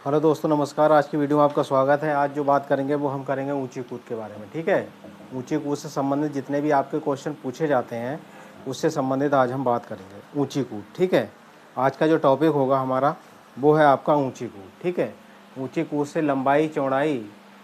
Hello दोस्तों, नमस्कार। आज की वीडियो में आपका स्वागत है। आज जो बात करेंगे वो हम करेंगे ऊंची कूद के बारे में। ठीक है, ऊंची कूद से संबंधित जितने भी आपके क्वेश्चन पूछे जाते हैं उससे संबंधित आज हम बात करेंगे ऊंची कूद। ठीक है, आज का जो टॉपिक होगा हमारा वो है आपका ऊंची कूद। ठीक है, ऊंची कूद से लंबाई, चौड़ाई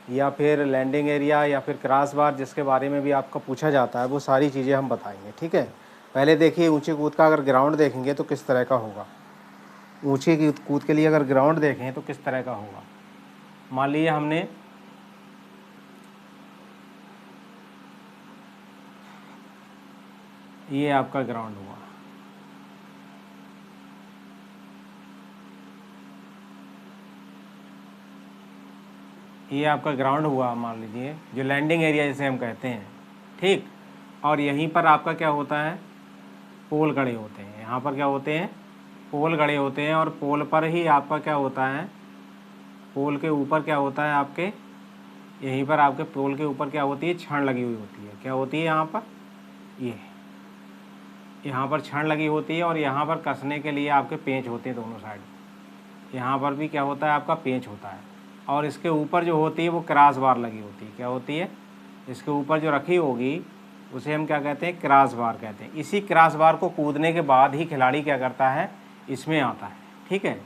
या फिर लैंडिंग एरिया या फिर क्रॉस बार जिसके बारे में भी आपका पूछा जाता है वो सारी चीज़ें हम बताएंगे। ठीक है, पहले देखिए ऊंची कूद का अगर ग्राउंड देखेंगे तो किस तरह का होगा। ऊंची कूद के लिए अगर ग्राउंड देखें तो किस तरह का होगा। मान लीजिए हमने ये आपका ग्राउंड हुआ, ये आपका ग्राउंड हुआ मान लीजिए, जो लैंडिंग एरिया जिसे हम कहते हैं। ठीक, और यहीं पर आपका क्या होता है, पोल गड़े होते हैं। यहाँ पर क्या होते हैं, पोल गड़े होते हैं। और पोल पर ही आपका क्या होता है, पोल के ऊपर क्या होता है आपके, यहीं पर आपके पोल के ऊपर क्या होती है, छड़ लगी हुई होती है। क्या होती है यहाँ पर, ये यहाँ पर छड़ लगी होती है और यहाँ पर कसने के लिए आपके पेंच होते हैं दोनों साइड। यहाँ पर भी क्या होता है, आपका पेंच होता है। और इसके ऊपर जो होती है वो क्रॉस बार लगी होती है। क्या होती है, इसके ऊपर जो रखी होगी उसे हम क्या कहते हैं, क्रॉस बार कहते हैं। इसी क्रॉस बार को कूदने के बाद ही खिलाड़ी क्या करता है, इसमें आता है। ठीक है,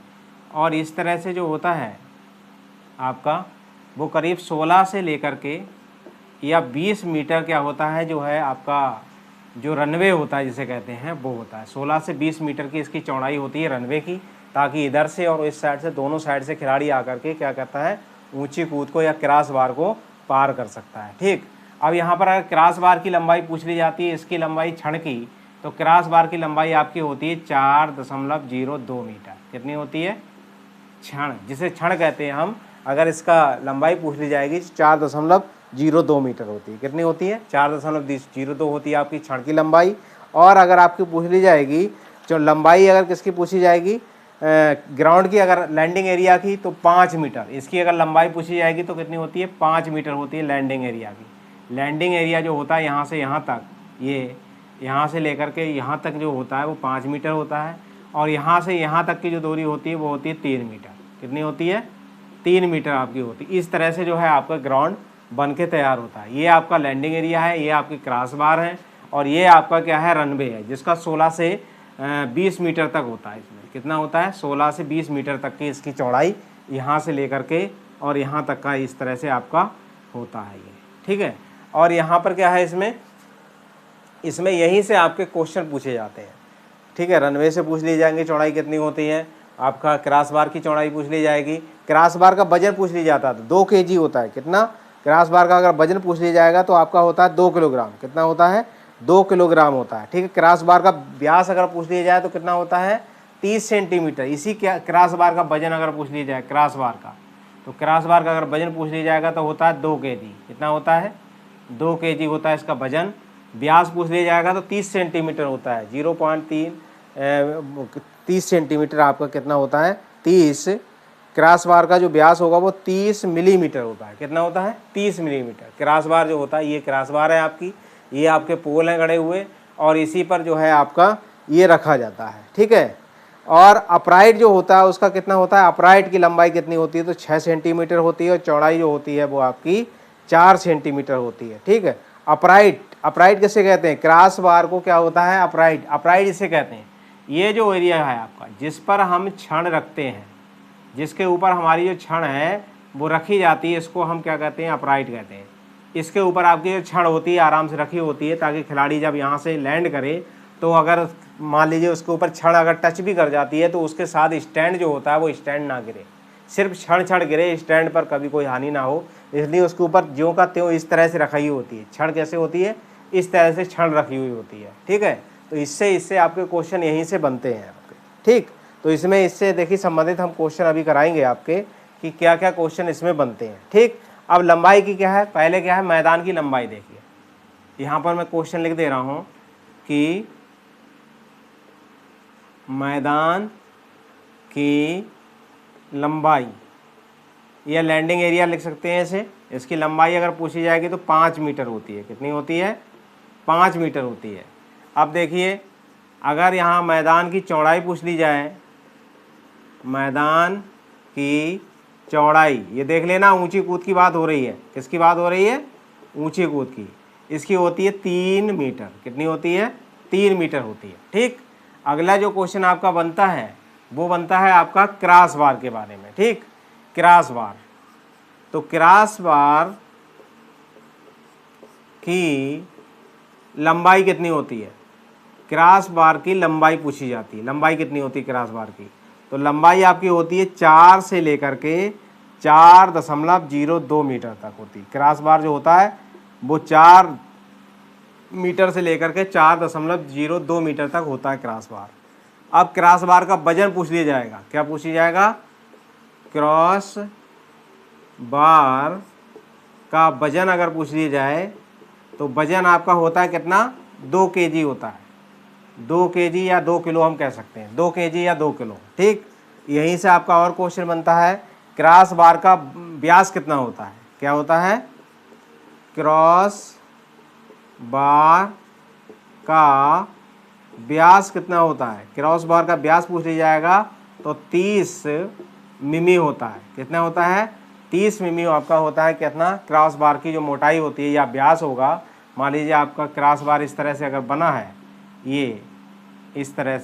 और इस तरह से जो होता है आपका, वो करीब 16 से लेकर के या 20 मीटर क्या होता है, जो है आपका जो रनवे होता है जिसे कहते हैं वो होता है। 16 से 20 मीटर की इसकी चौड़ाई होती है रनवे की, ताकि इधर से और इस साइड से, दोनों साइड से खिलाड़ी आकर के क्या करता है, ऊंची कूद को या क्रॉस बार को पार कर सकता है। ठीक, अब यहाँ पर अगर क्रॉस बार की लंबाई पूछ ली जाती है, इसकी लंबाई छड़ की, तो क्रॉस बार की लंबाई आपकी होती है 4.02 मीटर। कितनी होती है, क्षण, जिसे क्षण कहते हैं हम। अगर इसका लंबाई पूछ ली जाएगी 4.02 मीटर होती है। कितनी होती है, 4.02 होती है आपकी क्षण की लंबाई। और अगर आपकी पूछ ली जाएगी जो लंबाई, अगर किसकी पूछी जाएगी, ग्राउंड की, अगर लैंडिंग एरिया की, तो 5 मीटर। इसकी अगर लंबाई पूछी जाएगी तो कितनी होती है, 5 मीटर होती है लैंडिंग एरिया की। लैंडिंग एरिया जो होता है यहाँ से यहाँ तक, ये यहाँ से लेकर के यहाँ तक जो होता है वो 5 मीटर होता है। और यहाँ से यहाँ तक की जो दूरी होती है वो होती है 3 मीटर। कितनी होती है, 3 मीटर आपकी होती है। इस तरह से जो है आपका ग्राउंड बन के तैयार होता है। ये आपका लैंडिंग एरिया है, ये आपकी क्रॉस बार है, और ये आपका क्या है, रनवे है, जिसका 16 से 20 मीटर तक होता है। इसमें कितना होता है, 16 से 20 मीटर तक की इसकी चौड़ाई यहाँ से लेकर के और यहाँ तक का इस तरह से आपका होता है ये। ठीक है, और यहाँ पर क्या है, इसमें यहीं से आपके क्वेश्चन पूछे जाते हैं। ठीक है, रनवे से पूछ ली जाएंगे चौड़ाई कितनी होती है, आपका क्रॉस बार की चौड़ाई पूछ ली जाएगी, क्रॉस बार का वजन पूछ ली जाता है, 2 kg होता है। कितना, क्रॉस बार का अगर वजन पूछ लिया जाएगा तो आपका होता है 2 किलोग्राम। कितना होता है, 2 किलोग्राम होता है। ठीक है, क्रॉस बार का व्यास अगर पूछ लिया जाए तो कितना होता है, 30 सेंटीमीटर। इसी क्रॉस बार का वजन अगर पूछ लिया जाए, क्रॉस बार का, तो क्रॉस बार का अगर वजन पूछ लिया जाएगा तो होता है 2 kg। कितना होता है, 2 kg होता है इसका वजन। व्यास पूछ लिया जाएगा तो 30 सेंटीमीटर होता है, 30 सेंटीमीटर आपका कितना होता है, 30। क्रॉस बार का जो व्यास होगा वो 30 मिलीमीटर होता है। कितना होता है, 30 मिलीमीटर। क्रॉस बार जो होता है, ये क्रॉस बार है आपकी, ये आपके पोल हैं गड़े हुए, और इसी पर जो है आपका ये रखा जाता है। ठीक है, और अपराइट जो होता है उसका कितना होता है, अपराइट की लंबाई कितनी होती है, तो 6 सेंटीमीटर होती है, और चौड़ाई जो होती है वो आपकी 4 सेंटीमीटर होती है। ठीक है, अपराइट, अपराइट किसे कहते हैं, क्रॉस बार को क्या होता है, अपराइट, अपराइट इसे कहते हैं। ये जो एरिया है आपका, जिस पर हम छड़ रखते हैं, जिसके ऊपर हमारी जो छड़ है वो रखी जाती है, इसको हम क्या कहते हैं, अपराइट कहते हैं। इसके ऊपर आपकी जो छड़ होती है आराम से रखी होती है, ताकि खिलाड़ी जब यहाँ से लैंड करे तो अगर मान लीजिए उसके ऊपर छड़ अगर टच भी कर जाती है तो उसके साथ स्टैंड जो होता है वो स्टैंड ना गिरे, सिर्फ छड़ गिरे, स्टैंड पर कभी कोई हानि ना हो, इसलिए उसके ऊपर ज्यों का त्यों इस तरह से रखी होती है। छड़ कैसे होती है, इस तरह से छड़ रखी हुई होती है। ठीक है, तो इससे आपके क्वेश्चन यहीं से बनते हैं आपके। ठीक, तो इसमें इससे देखिए संबंधित हम क्वेश्चन अभी कराएंगे आपके कि क्या क्या क्वेश्चन इसमें बनते हैं। ठीक, अब लंबाई की क्या है, पहले क्या है, मैदान की लंबाई देखिए। यहाँ पर मैं क्वेश्चन लिख दे रहा हूँ कि मैदान की लंबाई, या लैंडिंग एरिया लिख सकते हैं इसे, इसकी लंबाई अगर पूछी जाएगी तो 5 मीटर होती है। कितनी होती है, 5 मीटर होती है। अब देखिए, अगर यहाँ मैदान की चौड़ाई पूछ ली जाए, मैदान की चौड़ाई, ये देख लेना ऊंची कूद की बात हो रही है। किसकी बात हो रही है? ऊंची कूद की। इसकी होती है 3 मीटर। कितनी होती है? 3 मीटर होती है। ठीक, अगला जो क्वेश्चन आपका बनता है वो बनता है आपका क्रॉस बार के बारे में। ठीक, क्रॉस बार, तो क्रॉस बार की लंबाई कितनी होती है? क्रॉस बार की लंबाई पूछी जाती है। लंबाई कितनी होती है क्रॉस बार की? तो लंबाई आपकी होती है 4 से लेकर के 4.02 मीटर तक होती है। क्रॉस बार जो होता है वो 4 मीटर से लेकर के 4.02 मीटर तक होता है क्रॉस बार। अब क्रॉस बार का वजन पूछ लिया जाएगा। क्या पूछ लिया जाएगा? क्रॉस बार का वजन अगर पूछ लिया जाए तो वजन आपका होता है कितना? 2 केजी होता है। 2 केजी या 2 किलो हम कह सकते हैं, 2 केजी या 2 किलो। ठीक, यहीं से आपका और क्वेश्चन बनता है, क्रॉस बार का व्यास कितना होता है? क्या होता है? क्रॉस बार का व्यास कितना होता है? क्रॉस बार का व्यास पूछ लिया जाएगा तो 30 मिमी होता है। कितना होता है? 30 मिमी आपका होता है। कितना? क्रॉस बार की जो मोटाई होती है या व्यास होगा, मान लीजिए आपका क्रॉस बार इस तरह से अगर बना है, ये इस तरह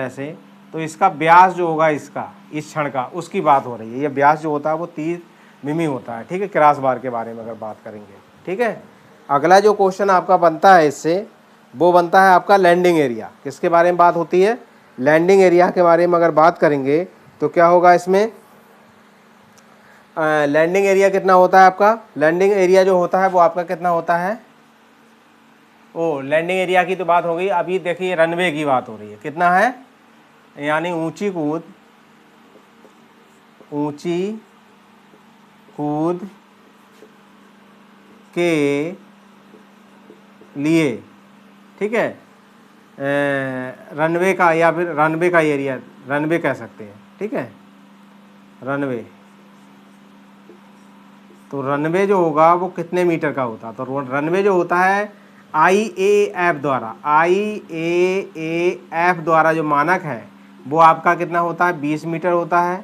से, तो इसका व्यास जो होगा इसका, इस क्षण का, उसकी बात हो रही है। ये व्यास जो होता है वो 30 मिमी होता है। ठीक है, क्रॉस बार के बारे में अगर बात करेंगे। ठीक है, अगला जो क्वेश्चन आपका बनता है इससे, वो बनता है आपका लैंडिंग एरिया। किसके बारे में बात होती है? लैंडिंग एरिया के बारे में अगर बात करेंगे तो क्या होगा इसमें? लैंडिंग एरिया कितना होता है आपका? लैंडिंग एरिया जो होता है वो आपका कितना होता है? लैंडिंग एरिया की तो बात हो गई। अभी देखिए रनवे की बात हो रही है। कितना है? यानी ऊंची कूद के लिए, ठीक है, रनवे का या फिर रनवे का एरिया, रनवे कह सकते हैं। ठीक है, रनवे, तो रनवे जो होगा वो कितने मीटर का होता है? तो रनवे जो होता है IAAF द्वारा जो मानक है वो आपका कितना होता है? 20 मीटर होता है।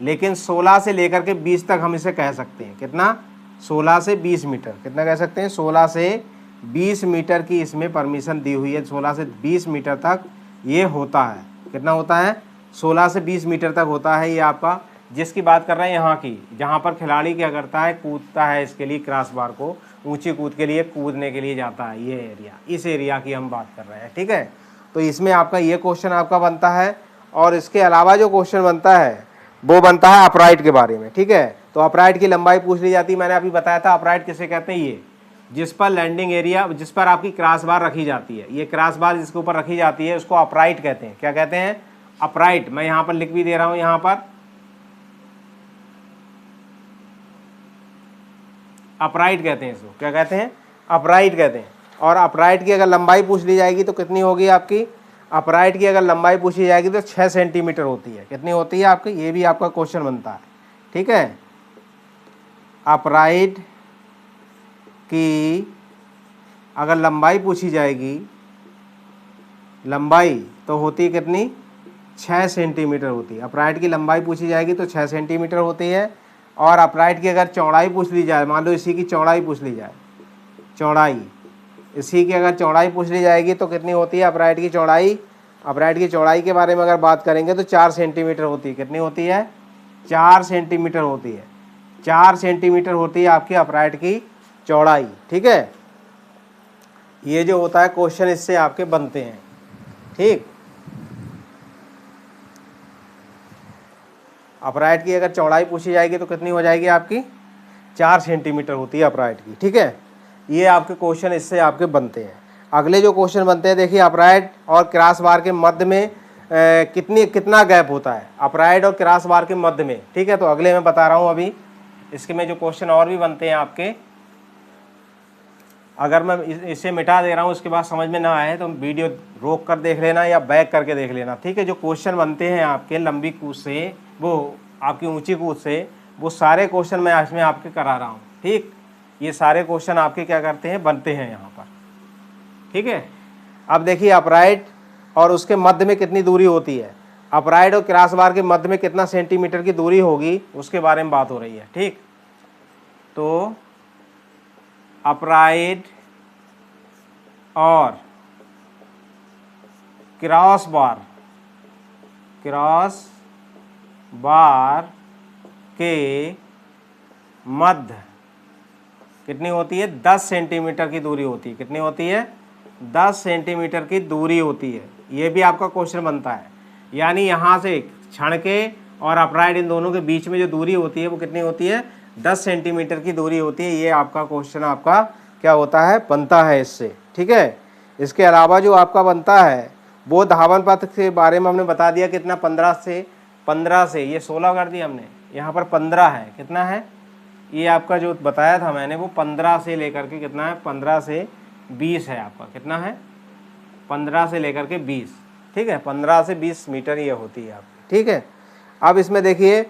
लेकिन 16 से लेकर के 20 तक हम इसे कह सकते हैं। कितना? 16 से 20 मीटर। कितना कह सकते हैं? 16 से 20 मीटर की इसमें परमिशन दी हुई है। 16 से 20 मीटर तक ये होता है। कितना होता है? 16 से 20 मीटर तक होता है। ये आपका जिसकी बात कर रहे हैं यहाँ की, जहाँ पर खिलाड़ी क्या करता है? कूदता है इसके लिए, क्रॉस बार को ऊंची कूद के लिए कूदने के लिए जाता है। ये एरिया, इस एरिया की हम बात कर रहे हैं। ठीक है, तो इसमें आपका ये क्वेश्चन आपका बनता है। और इसके अलावा जो क्वेश्चन बनता है वो बनता है अपराइट के बारे में। ठीक है, तो अपराइट की लंबाई पूछ ली जाती है। मैंने अभी बताया था अपराइट किसे कहते हैं? ये जिस पर लैंडिंग एरिया, जिस पर आपकी क्रॉस बार रखी जाती है, ये क्रॉस बार जिसके ऊपर रखी जाती है उसको अपराइट कहते हैं। क्या कहते हैं? अपराइट। मैं यहाँ पर लिख भी दे रहा हूँ, यहाँ पर अपराइट कहते हैं इसको। क्या कहते हैं? अपराइट कहते हैं। और अपराइट की अगर लंबाई पूछ ली जाएगी तो कितनी होगी आपकी? अपराइट की अगर लंबाई पूछी जाएगी तो 6 सेंटीमीटर होती है। कितनी होती है आपकी? ये भी आपका क्वेश्चन बनता है। ठीक है, अपराइट की अगर लंबाई पूछी जाएगी, लंबाई तो होती है कितनी? 6 सेंटीमीटर होती है। अपराइट की लंबाई पूछी जाएगी तो 6 सेंटीमीटर होती है। और अपराइट की अगर चौड़ाई पूछ ली जाए, मान लो इसी की चौड़ाई पूछ ली जाए, चौड़ाई, इसी की अगर चौड़ाई पूछ ली जाएगी तो कितनी होती है अपराइट की चौड़ाई? अपराइट की चौड़ाई के बारे में अगर बात करेंगे तो 4 सेंटीमीटर होती है। कितनी होती है? 4 सेंटीमीटर होती है। 4 सेंटीमीटर होती है आपकी अपराइट की चौड़ाई। ठीक है, ये जो होता है क्वेश्चन इससे आपके बनते हैं। ठीक, अपराइट की अगर चौड़ाई पूछी जाएगी तो कितनी हो जाएगी आपकी? 4 सेंटीमीटर होती है अपराइट की। ठीक है, ये आपके क्वेश्चन इससे आपके बनते हैं। अगले जो क्वेश्चन बनते हैं, देखिए अपराइट और क्रॉस बार के मध्य में कितना गैप होता है? अपराइट और क्रॉस बार के मध्य में। ठीक है, तो अगले मैं बता रहा हूँ अभी। इसके में जो क्वेश्चन और भी बनते हैं आपके, अगर मैं इसे मिटा दे रहा हूँ उसके बाद समझ में ना आए तो वीडियो रोक कर देख लेना या बैक करके देख लेना। ठीक है, जो क्वेश्चन बनते हैं आपके लंबी कूद से, वो आपकी ऊंची कूद से, वो सारे क्वेश्चन मैं इसमें आपके करा रहा हूँ। ठीक, ये सारे क्वेश्चन आपके क्या करते हैं? बनते हैं यहाँ पर। ठीक है, अब देखिए अपराइट और उसके मध्य में कितनी दूरी होती है? अपराइट और क्रॉस बार के मध्य में कितना सेंटीमीटर की दूरी होगी उसके बारे में बात हो रही है। ठीक, तो अपराइट और क्रॉस बार के मध्य कितनी होती है? 10 सेंटीमीटर की दूरी होती है। कितनी होती है? 10 सेंटीमीटर की दूरी होती है। ये भी आपका क्वेश्चन बनता है। यानी यहाँ से क्षण के और अपराइट इन दोनों के बीच में जो दूरी होती है वो कितनी होती है? 10 सेंटीमीटर की दूरी होती है। ये आपका क्वेश्चन आपका क्या होता है? बनता है इससे। ठीक है, इसके अलावा जो आपका बनता है वो धावन पथ के बारे में हमने बता दिया कितना? 15 से ये 16 कर दिया हमने, यहाँ पर 15 है। कितना है? ये आपका जो बताया था मैंने वो 15 से लेकर के कितना है? 15 से 20 है आपका। कितना है? 15 से लेकर के 20। ठीक है, 15 से 20 मीटर ये होती है आपकी। ठीक है, अब इसमें देखिए,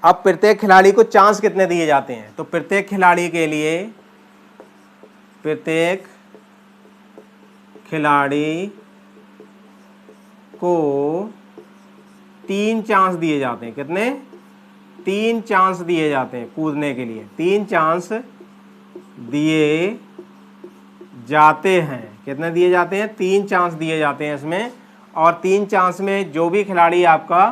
अब प्रत्येक खिलाड़ी को चांस कितने दिए जाते हैं? तो प्रत्येक खिलाड़ी के लिए, प्रत्येक खिलाड़ी को 3 चांस दिए जाते हैं। कितने? 3 चांस दिए जाते हैं कूदने के लिए। 3 चांस दिए जाते हैं। कितने दिए जाते हैं? 3 चांस दिए जाते हैं इसमें। और 3 चांस में जो भी खिलाड़ी आपका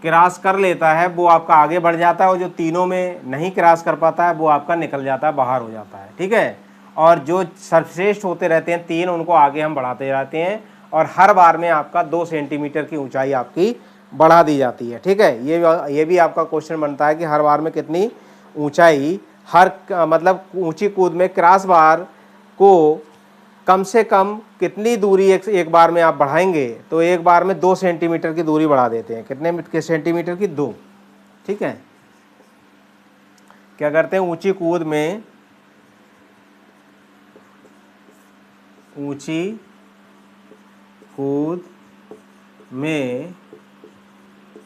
क्रॉस कर लेता है वो आपका आगे बढ़ जाता है, और जो तीनों में नहीं क्रॉस कर पाता है वो आपका निकल जाता है, बाहर हो जाता है। ठीक है, और जो सर्वश्रेष्ठ होते रहते हैं 3, उनको आगे हम बढ़ाते जाते हैं, और हर बार में आपका 2 सेंटीमीटर की ऊंचाई आपकी बढ़ा दी जाती है। ठीक है, ये भी आपका क्वेश्चन बनता है कि हर बार में कितनी ऊंचाई, मतलब ऊंची कूद में क्रॉस बार को कम से कम कितनी दूरी एक बार में आप बढ़ाएंगे? तो एक बार में 2 सेंटीमीटर की दूरी बढ़ा देते हैं। कितने सेंटीमीटर की? 2। ठीक है, क्या करते हैं? ऊंची कूद में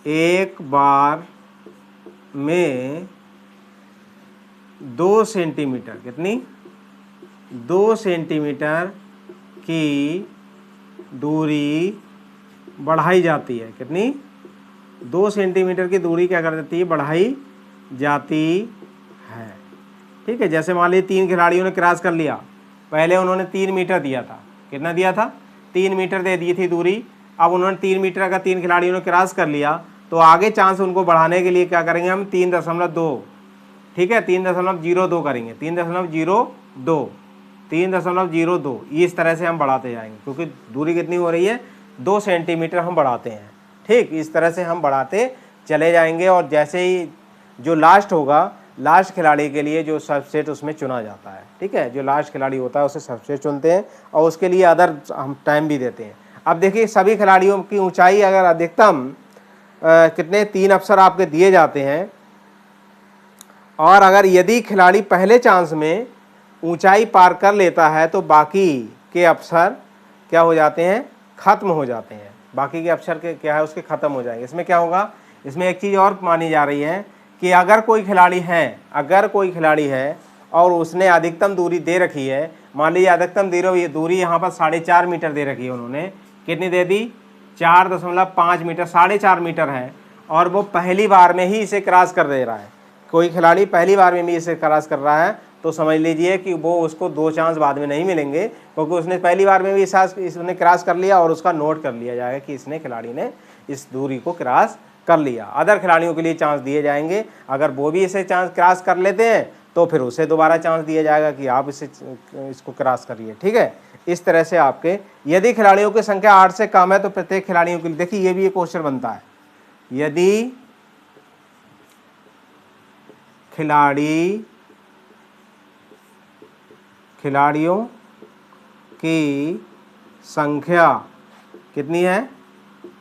एक बार में 2 सेंटीमीटर, कितनी? 2 सेंटीमीटर की दूरी बढ़ाई जाती है। कितनी? 2 सेंटीमीटर की दूरी क्या कर देती है? बढ़ाई जाती है। ठीक है, जैसे मान लीजिए 3 खिलाड़ियों ने क्रॉस कर लिया। पहले उन्होंने 3 मीटर दिया था। कितना दिया था? 3 मीटर दे दी थी दूरी। अब उन्होंने 3 मीटर का 3 खिलाड़ियों ने क्रॉस कर लिया, तो आगे चांस उनको बढ़ाने के लिए क्या करेंगे हम? 3.2। ठीक है, 3.02 करेंगे। 3.02 इस तरह से हम बढ़ाते जाएंगे, क्योंकि दूरी कितनी हो रही है? 2 सेंटीमीटर हम बढ़ाते हैं। ठीक, इस तरह से हम बढ़ाते चले जाएंगे, और जैसे ही जो लास्ट होगा, लास्ट खिलाड़ी के लिए जो सबसेट उसमें चुना जाता है। ठीक है, जो लास्ट खिलाड़ी होता है उसे सबसेट चुनते हैं, और उसके लिए अदर हम टाइम भी देते हैं। अब देखिए, सभी खिलाड़ियों की ऊंचाई अगर अधिकतम कितने? 3 अवसर आपके दिए जाते हैं, और अगर यदि खिलाड़ी पहले चांस में ऊंचाई पार कर लेता है तो बाकी के अवसर क्या हो जाते हैं? खत्म हो जाते हैं। बाकी के अवसर के क्या है? उसके खत्म हो जाएंगे। इसमें क्या होगा? इसमें एक चीज़ और मानी जा रही है कि अगर कोई खिलाड़ी है और उसने अधिकतम दूरी दे रखी है, मान लीजिए अधिकतम दूरी यहाँ पर 4.5 मीटर दे रखी है उन्होंने। कितनी दे दी? 4.5 मीटर, 4.5 मीटर है, और वो पहली बार में ही इसे क्रॉस कर दे रहा है। कोई खिलाड़ी पहली बार में भी इसे क्रॉस कर रहा है, तो समझ लीजिए कि वो उसको 2 चांस बाद में नहीं मिलेंगे, क्योंकि उसने पहली बार में भी इसने क्रॉस कर लिया, और उसका नोट कर लिया जाएगा कि इसने खिलाड़ी ने इस दूरी को क्रॉस कर लिया। अदर खिलाड़ियों के लिए चांस दिए जाएंगे। अगर वो भी इसे चांस क्रॉस कर लेते हैं तो फिर उसे दोबारा चांस दिया जाएगा कि आप इसको क्रॉस करिए। ठीक है, इस तरह से आपके, यदि खिलाड़ियों की संख्या 8 से कम है तो प्रत्येक खिलाड़ियों के लिए, देखिए ये भी एक क्वेश्चन बनता है, यदि खिलाड़ियों की संख्या कितनी है?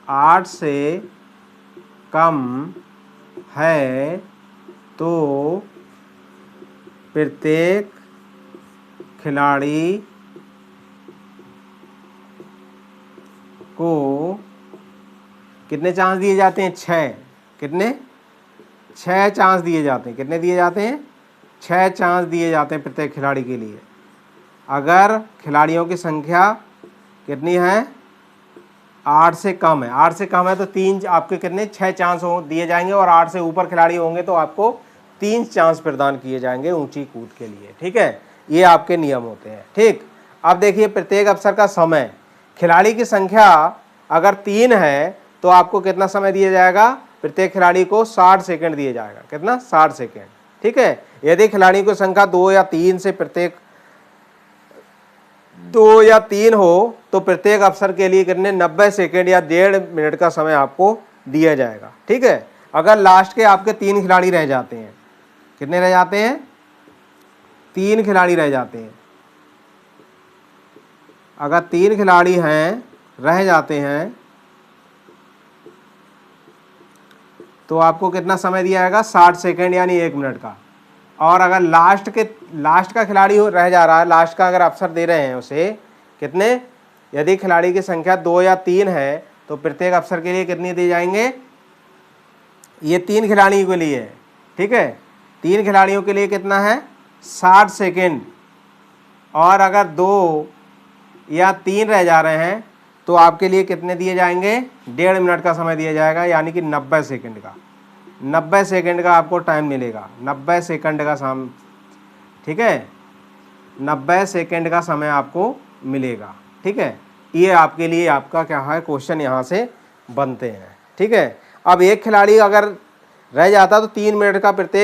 8 से कम है तो प्रत्येक खिलाड़ी को कितने चांस दिए जाते हैं? 6। कितने? 6 चांस दिए जाते हैं। कितने दिए जाते हैं? 6 चांस दिए जाते हैं प्रत्येक खिलाड़ी के लिए। अगर खिलाड़ियों की संख्या कितनी है? 8 से कम है, 8 से कम है तो 3 आपके कितने 6 चांस दिए जाएंगे, और 8 से ऊपर खिलाड़ी होंगे तो आपको 3 चांस प्रदान किए जाएंगे ऊंची कूद के लिए। ठीक है, ये आपके नियम होते हैं। ठीक, अब देखिए प्रत्येक अवसर का समय, खिलाड़ी की संख्या अगर 3 है तो आपको कितना समय दिया जाएगा, प्रत्येक खिलाड़ी को 60 सेकंड दिया जाएगा। कितना, 60 सेकंड। ठीक है, यदि खिलाड़ी की संख्या 2 या 3 से प्रत्येक 2 या 3 हो तो प्रत्येक अवसर के लिए कितने 90 सेकंड या 1.5 मिनट का समय आपको दिया जाएगा। ठीक है, अगर लास्ट के आपके 3 खिलाड़ी रह जाते हैं, कितने रह जाते हैं, 3 खिलाड़ी रह जाते हैं, अगर 3 खिलाड़ी हैं रह जाते हैं तो आपको कितना समय दिया जाएगा, 60 सेकंड यानी 1 मिनट का। और अगर लास्ट का खिलाड़ी रह जा रहा है, लास्ट का अगर अवसर दे रहे हैं उसे, कितने, यदि खिलाड़ी की संख्या 2 या 3 है तो प्रत्येक अवसर के लिए कितने दिए जाएंगे, ये 3 खिलाड़ियों के लिए है। ठीक है, 3 खिलाड़ियों के लिए कितना है, 60 सेकंड। और अगर 2 या 3 रह जा रहे हैं तो आपके लिए कितने दिए जाएंगे, 1.5 मिनट का समय दिया जाएगा, यानी कि 90 सेकंड का। 90 सेकंड का आपको टाइम मिलेगा, 90 सेकंड का समय। ठीक है, 90 सेकंड का समय आपको मिलेगा। ठीक है, ये आपके लिए आपका क्या है, क्वेश्चन यहाँ से बनते हैं। ठीक है, अब एक खिलाड़ी अगर रह जाता तो 3 मिनट का प्रत्येक